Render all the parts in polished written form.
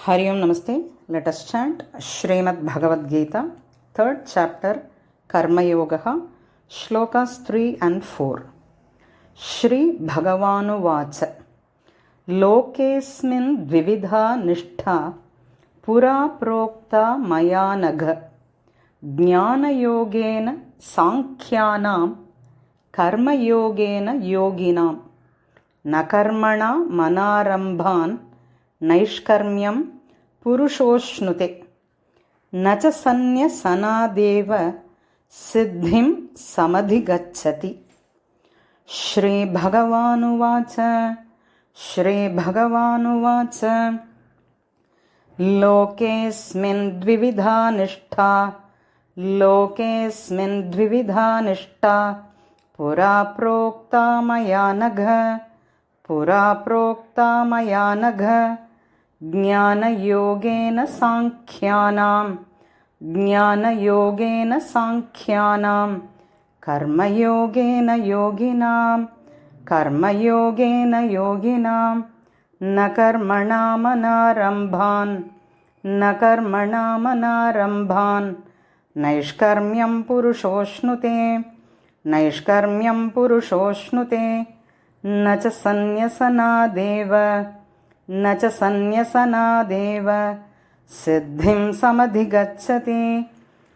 Hari Om Namaste. Let us chant Srimad Bhagavad Gita, 3rd chapter, Karma Yoga, Shlokas 3 and 4. Shri Bhagavanu Vacha Lokesmin Dvividha Nishtha Pura Prokta Mayanagha Jnana Yogena Sankhyanam Karma Yogena Yoginam Nakarmana Manarambhan Naishkarmyam Purushoshnuti Nacha Sanyasanadev Siddhim Samadhigacchati. Shri Bhagavanu Vacha Shri Bhagavanu Vacha Lokesmin Dvividha Nishtha Lokesmin Dvividha Nishtha Pura Prokta Mayanagha Pura Prokta Mayanagha Jnana Yogena Sankhyanam Jnana Yogena Sankhyanam Karma Yogena Yoginam Karma Yogena Yoginam Nakarmana Manarambhan Nakarmana Manarambhan Naishkarmyam Purushoshnute Naishkarmyam Purushoshnute Nacha Sanyasana Nacha Sanyasana Siddhim Samadhigacchati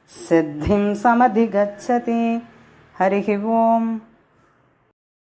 Siddhim Samadhigacchati. Harihi Om.